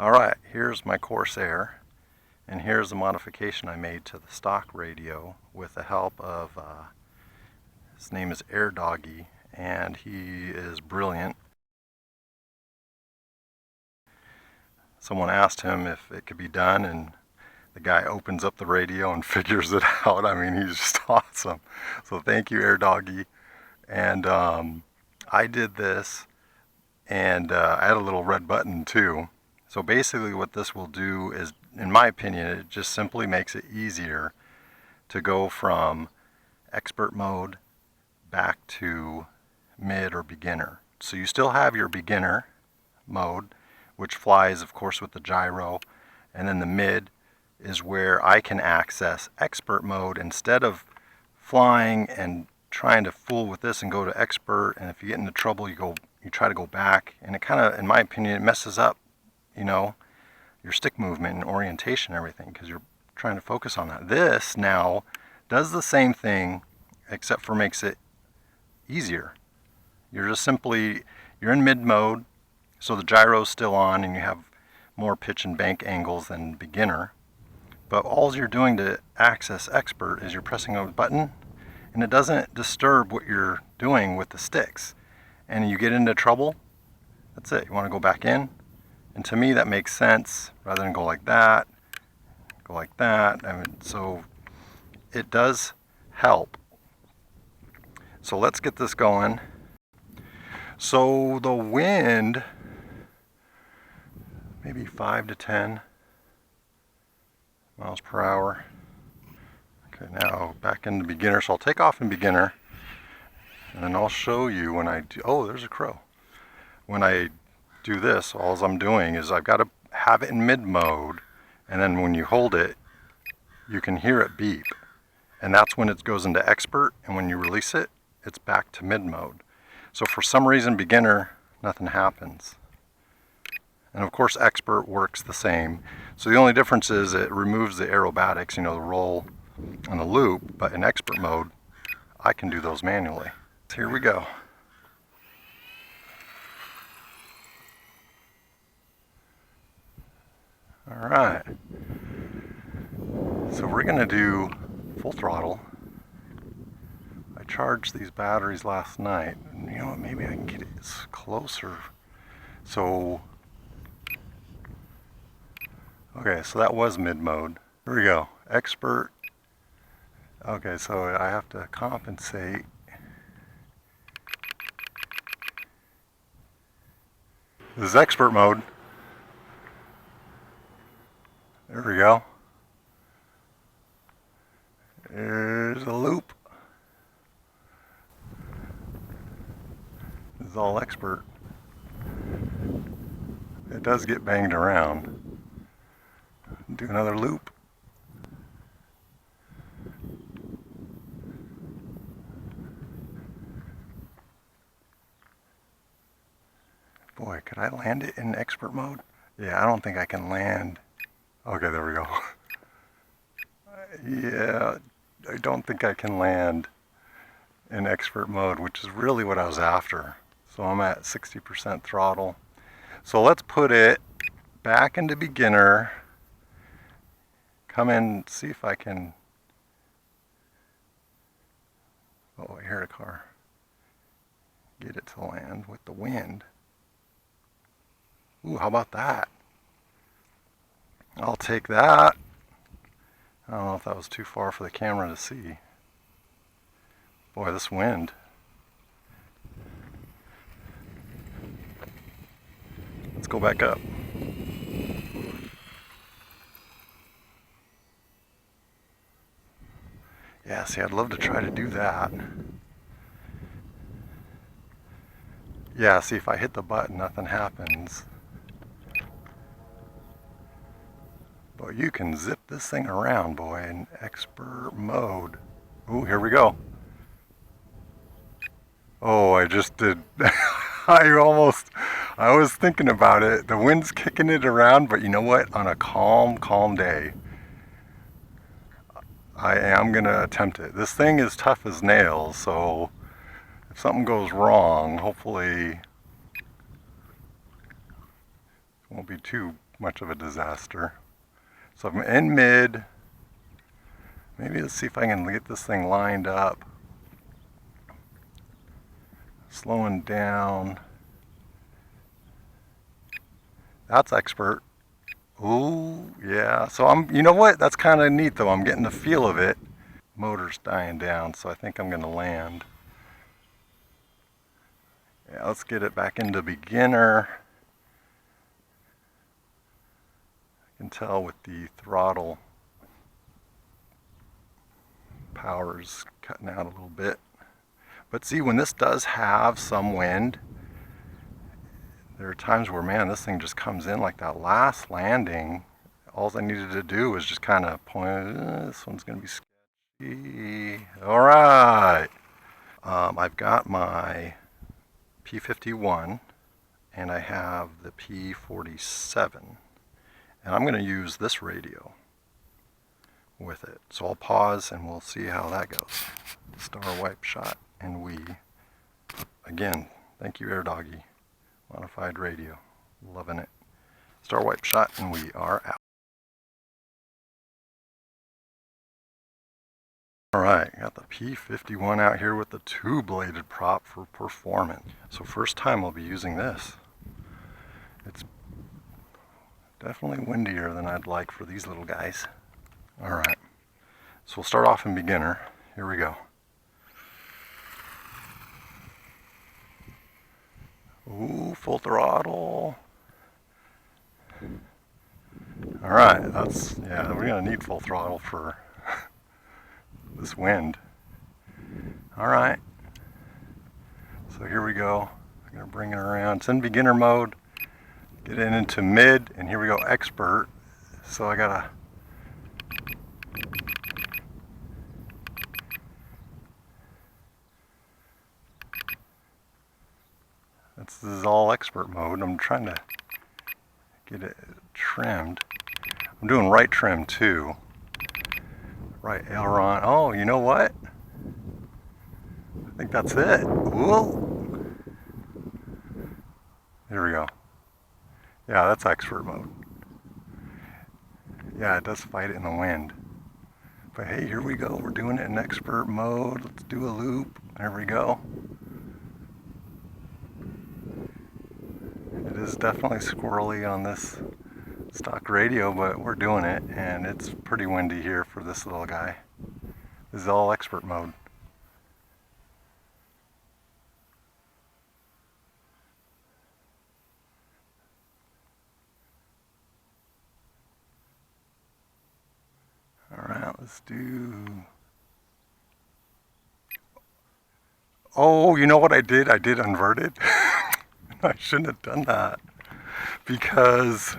Alright, here's my Corsair, and here's the modification I made to the stock radio with the help of, his name is Air Doggy, and he is brilliant. Someone asked him if it could be done, and the guy opens up the radio and figures it out. I mean, he's just awesome. So thank you, Air Doggy. And I did this, and I had a little red button too. So basically what this will do is, in my opinion, it just simply makes it easier to go from expert mode back to mid or beginner. So you still have your beginner mode, which flies of course with the gyro, and then the mid is where I can access expert mode instead of flying and trying to fool with this and go to expert, and if you get into trouble you try to go back, and it kind of, in my opinion, it messes up, you know, your stick movement and orientation and everything, because you're trying to focus on that. This now does the same thing except for makes it easier. You're just simply, you're in mid mode, so the gyro's still on and you have more pitch and bank angles than beginner, but all you're doing to access expert is you're pressing a button, and it doesn't disturb what you're doing with the sticks. And you get into trouble, that's it, you want to go back in. And to me that makes sense, rather than go like that, go like that. I mean, so it does help. So let's get this going. So the wind, maybe 5 to 10 miles per hour. Okay, now back into beginner. So I'll take off in beginner, and then I'll show you when I do, oh, there's a crow. When I do this, all I'm doing is I've got to have it in mid mode, and then when you hold it, you can hear it beep. And that's when it goes into expert, and when you release it, it's back to mid mode. So for some reason, beginner, nothing happens. And of course, expert works the same. So the only difference is it removes the aerobatics, you know, the roll and the loop, but in expert mode, I can do those manually. So here we go. All right. So we're gonna do full throttle. I charged these batteries last night, and you know what, maybe I can get it closer. So, okay, so that was mid mode. Here we go, expert. Okay, so I have to compensate. This is expert mode. There we go. There's a loop. This is all expert. It does get banged around. Do another loop. Boy, could I land it in expert mode? Yeah, I don't think I can land. Okay, there we go. Yeah, I don't think I can land in expert mode, which is really what I was after. So I'm at 60% throttle. So let's put it back into beginner. Come in, see if I can. Oh, I hear a car. Get it to land with the wind. Ooh, how about that? I'll take that. I don't know if that was too far for the camera to see. Boy, this wind. Let's go back up. Yeah, see, I'd love to try to do that. Yeah, see, if I hit the button, nothing happens. But you can zip this thing around, boy, in expert mode. Ooh, here we go. Oh, I just did. I was thinking about it. The wind's kicking it around, but you know what? On a calm day, I am gonna attempt it. This thing is tough as nails, so if something goes wrong, hopefully it won't be too much of a disaster. So I'm in mid. Maybe let's see if I can get this thing lined up. Slowing down. That's expert. Ooh, yeah. So you know what? That's kind of neat though. I'm getting the feel of it. Motor's dying down, so I think I'm going to land. Yeah, let's get it back into beginner. I can tell with the throttle power's cutting out a little bit. But see, when this does have some wind, there are times where, man, this thing just comes in like that last landing. All I needed to do was just kind of point, this one's going to be sketchy. All right. I've got my P-51 and I have the P-47. And I'm going to use this radio with it. So I'll pause and we'll see how that goes. Star wipe shot. And we, again, thank you Air Doggy. Modified radio. Loving it. Star wipe shot and we are out. Alright, got the P-51 out here with the two-bladed prop for performance. So first time I'll be using this. It's definitely windier than I'd like for these little guys. Alright, so we'll start off in beginner. Here we go. Ooh, full throttle. Alright, yeah, we're going to need full throttle for this wind. Alright, so here we go. I'm going to bring it around. It's in beginner mode. Get it into mid, and here we go, expert. So I got to this is all expert mode. I'm trying to get it trimmed. I'm doing right trim too. Right aileron. Oh, you know what? I think that's it. Whoa. There we go. Yeah, that's expert mode. Yeah, it does fight it in the wind. But hey, here we go. We're doing it in expert mode. Let's do a loop. There we go. It is definitely squirrely on this stock radio, but we're doing it, and it's pretty windy here for this little guy. This is all expert mode. Alright, let's do... Oh, you know what I did? I did inverted. I shouldn't have done that, because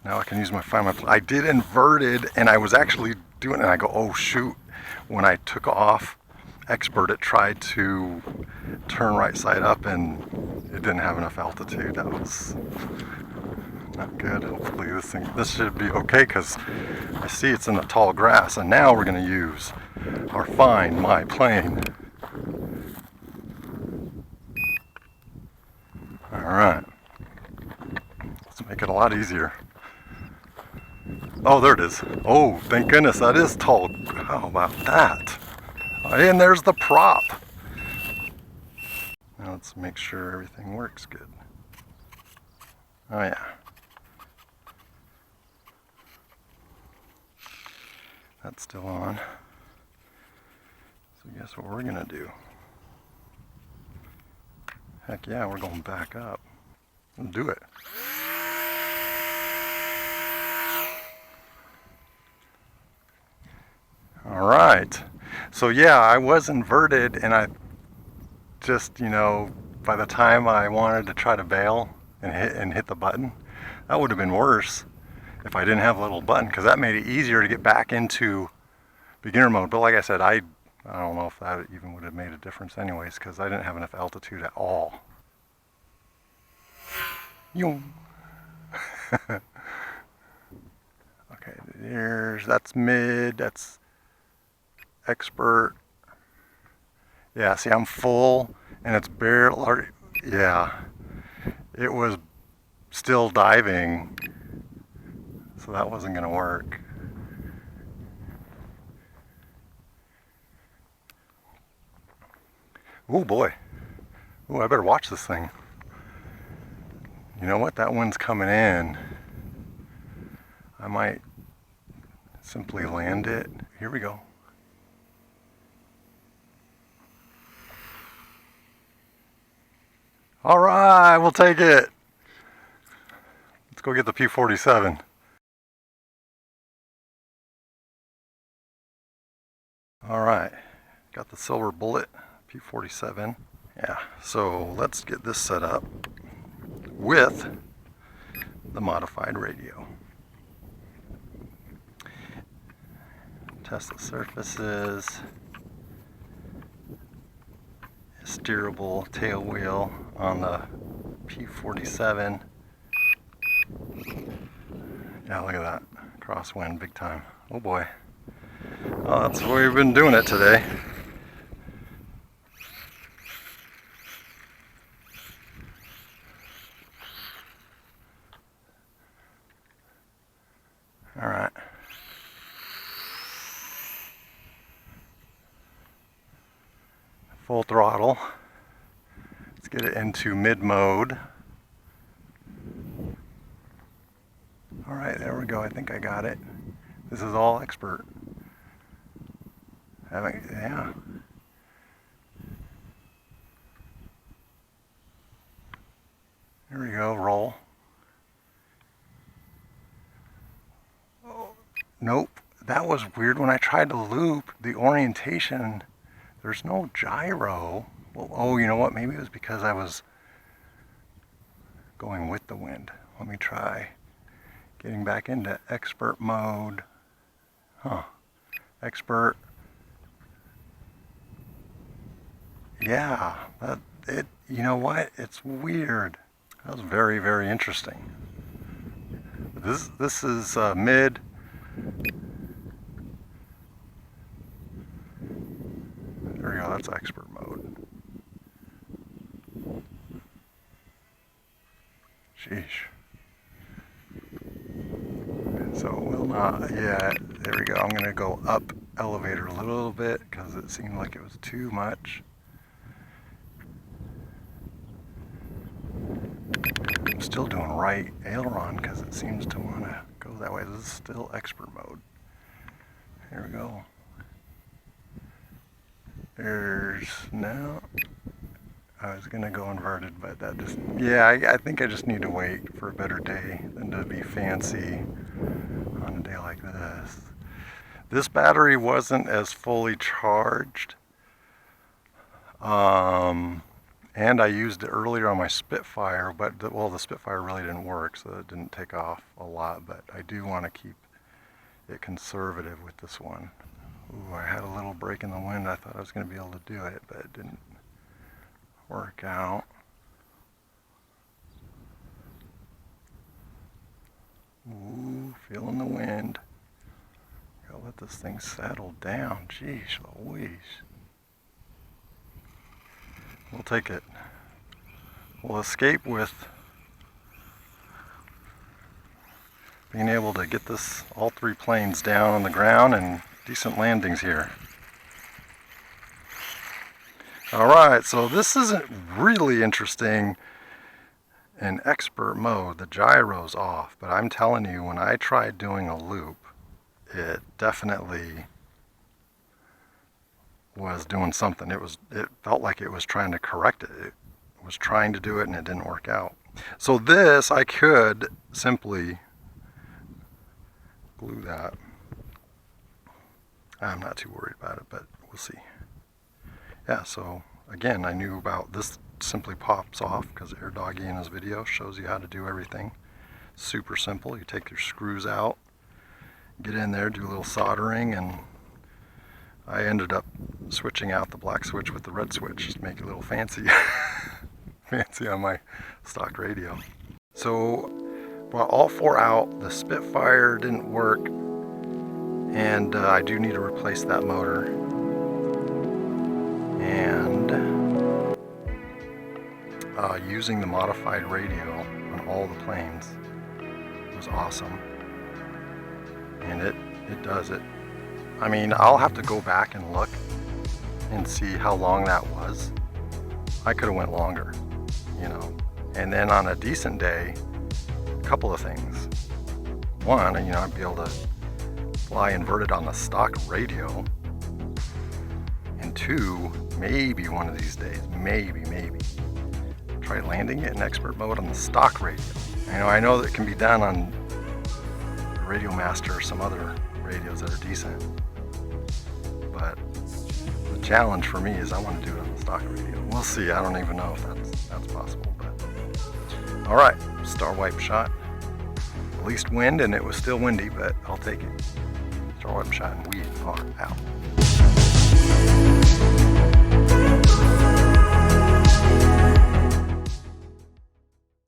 now I can use I did inverted, and I was actually doing it, and I go, oh shoot. When I took off expert, it tried to turn right side up, and it didn't have enough altitude. That was not good. Hopefully this should be okay, because I see it's in the tall grass. And now we're going to use our Find My Plane. Alright, let's make it a lot easier. Oh, there it is. Oh, thank goodness, that is tall. How about that? And there's the prop. Now let's make sure everything works good. Oh yeah. That's still on. So guess what we're gonna do? Heck yeah, we're going back up. Let's do it. Alright. So yeah, I was inverted, and I just, by the time I wanted to try to bail and hit the button, that would have been worse if I didn't have a little button, because that made it easier to get back into beginner mode. But like I said, I don't know if that even would have made a difference anyways, because I didn't have enough altitude at all. Okay, that's mid, that's expert. Yeah, see, I'm full, and it's barely, yeah, it was still diving, so that wasn't going to work. Oh boy. Oh, I better watch this thing. You know what? That wind's coming in. I might simply land it. Here we go. All right, we'll take it. Let's go get the P-47. All right, got the silver bullet, P-47. Yeah, so let's get this set up with the modified radio. Test the surfaces. Steerable tail wheel on the P-47. Yeah, look at that. Crosswind, big time. Oh boy. Oh, that's the way we've been doing it today. All right. Full throttle. Let's get it into mid mode. All right, there we go. I think I got it. This is all expert. Yeah. There we go, roll. Oh, nope, that was weird. When I tried to loop the orientation, there's no gyro. Well, oh, you know what? Maybe it was because I was going with the wind. Let me try getting back into expert mode. Huh. Expert. Yeah, you know what? It's weird. That was very, very interesting. This is mid. There we go, that's expert mode. Sheesh. So we'll not, yeah, there we go. I'm gonna go up elevator a little bit because it seemed like it was too much. I'm still doing right aileron because it seems to want to go that way. This is still expert mode. Here we go. There's now. I was gonna go inverted, but that just, yeah, I think I just need to wait for a better day than to be fancy on a day like this. This battery wasn't as fully charged. And I used it earlier on my Spitfire, but the Spitfire really didn't work, so it didn't take off a lot, but I do want to keep it conservative with this one. Ooh, I had a little break in the wind. I thought I was going to be able to do it, but it didn't work out. Ooh, feeling the wind. Gotta let this thing settle down. Jeez Louise. We'll take it. We'll escape with being able to get all three planes down on the ground and decent landings here. Alright, so this isn't really interesting in expert mode. The gyro's off, but I'm telling you, when I tried doing a loop, it definitely was doing something. It felt like it was trying to correct it. It was trying to do it and it didn't work out. So this, I could simply glue that. I'm not too worried about it, but we'll see. Yeah, so again, I knew about this. Simply pops off because Air Doggy in his video shows you how to do everything. Super simple. You take your screws out, get in there, do a little soldering, and I ended up switching out the black switch with the red switch just to make it a little fancy. Fancy on my stock radio. So brought all four out. The Spitfire didn't work, and I do need to replace that motor. And using the modified radio on all the planes was awesome. and it does it. I mean, I'll have to go back and look and see how long that was. I could have went longer, you know. And then on a decent day, a couple of things. One, you know, I'd be able to fly inverted on the stock radio. And two, maybe one of these days, maybe, try landing it in expert mode on the stock radio. You know, I know that it can be done on Radiomaster or some other radios that are decent. But the challenge for me is I want to do it on the stock radio. We'll see. I don't even know if that's possible. But all right, star wipe shot. At least wind, and it was still windy, but I'll take it. Star wipe shot, and we are out.